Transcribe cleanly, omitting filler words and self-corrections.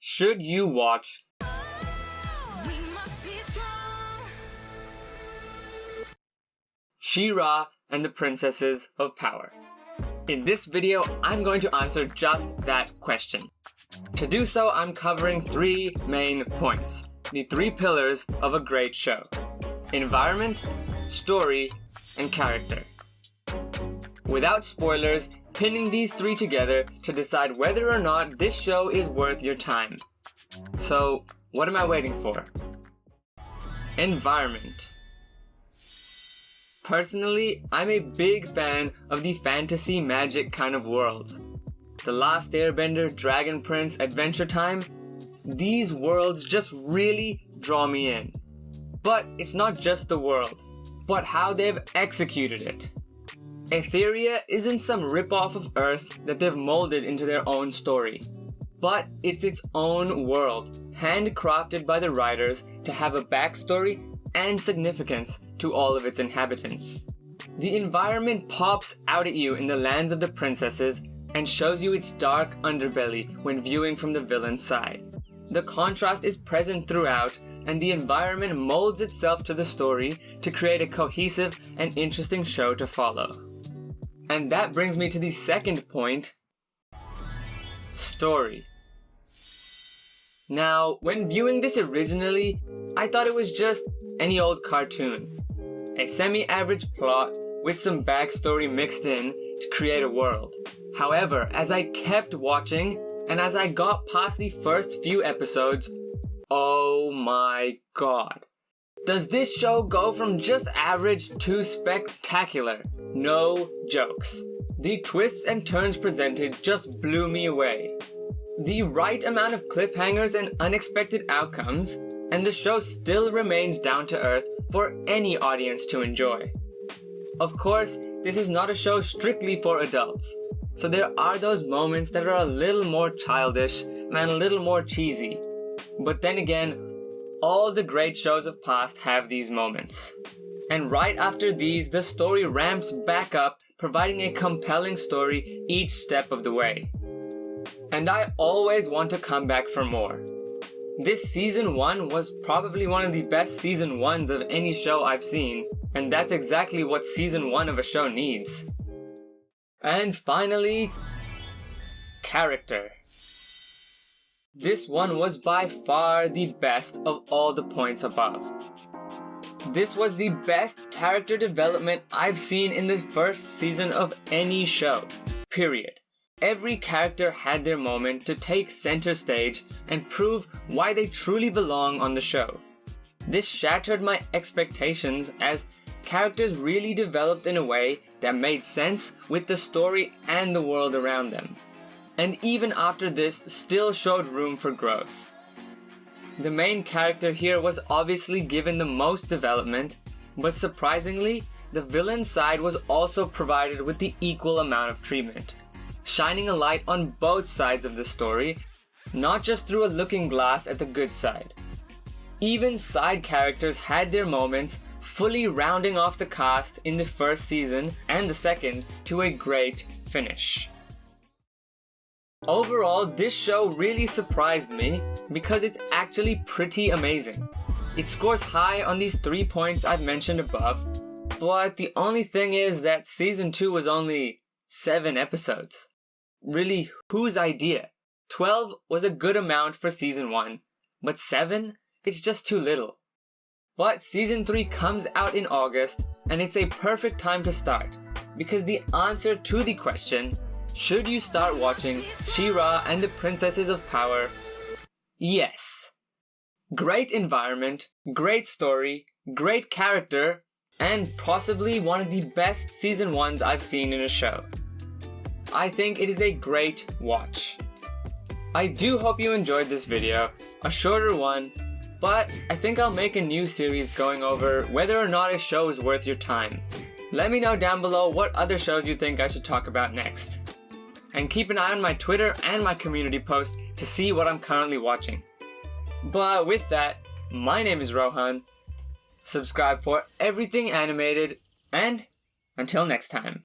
should you watch She-Ra and the Princesses of Power? In this video, I'm going to answer just that question. To do so, I'm covering 3 main points. The 3 pillars of a great show: environment, story, and character. Without spoilers, pinning these 3 together to decide whether or not this show is worth your time. So, what am I waiting for? Environment. Personally, I'm a big fan of the fantasy magic kind of worlds. The Last Airbender, Dragon Prince, Adventure Time, these worlds just really draw me in. But it's not just the world, but how they've executed it. Etheria isn't some ripoff of Earth that they've molded into their own story, but it's its own world, handcrafted by the writers to have a backstory and significance to all of its inhabitants. The environment pops out at you in the lands of the princesses and shows you its dark underbelly when viewing from the villain's side. The contrast is present throughout, and the environment molds itself to the story to create a cohesive and interesting show to follow. And that brings me to the second point: story. Now, when viewing this originally, I thought it was just any old cartoon. A semi-average plot with some backstory mixed in to create a world. However, as I kept watching, and as I got past the first few episodes, oh my god. Does this show go from just average to spectacular? No jokes. The twists and turns presented just blew me away. The right amount of cliffhangers and unexpected outcomes, and the show still remains down to earth for any audience to enjoy. Of course, this is not a show strictly for adults, so there are those moments that are a little more childish and a little more cheesy. But then again, all the great shows of past have these moments. And right after these, the story ramps back up, providing a compelling story each step of the way. And I always want to come back for more. This season 1 was probably one of the best season 1s of any show I've seen, and that's exactly what season 1 of a show needs. And finally, character. This one was by far the best of all the points above. This was the best character development I've seen in the first season of any show, period. Every character had their moment to take center stage and prove why they truly belong on the show. This shattered my expectations as characters really developed in a way that made sense with the story and the world around them. And even after this, still showed room for growth. The main character here was obviously given the most development, but surprisingly, the villain side was also provided with the equal amount of treatment, shining a light on both sides of the story, not just through a looking glass at the good side. Even side characters had their moments, fully rounding off the cast in the first season and the second to a great finish. Overall, this show really surprised me because it's actually pretty amazing. It scores high on these 3 points I've mentioned above, but the only thing is that season 2 was only 7 episodes. Really, whose idea? 12 was a good amount for season 1, but 7? It's just too little. But season 3 comes out in August, and it's a perfect time to start, because the answer to the question, should you start watching She-Ra and the Princesses of Power? Yes. Great environment, great story, great character, and possibly one of the best season 1s I've seen in a show. I think it is a great watch. I do hope you enjoyed this video, a shorter one, but I think I'll make a new series going over whether or not a show is worth your time. Let me know down below what other shows you think I should talk about next. And keep an eye on my Twitter and my community post to see what I'm currently watching. But with that, my name is Rohan. Subscribe for everything animated, and until next time.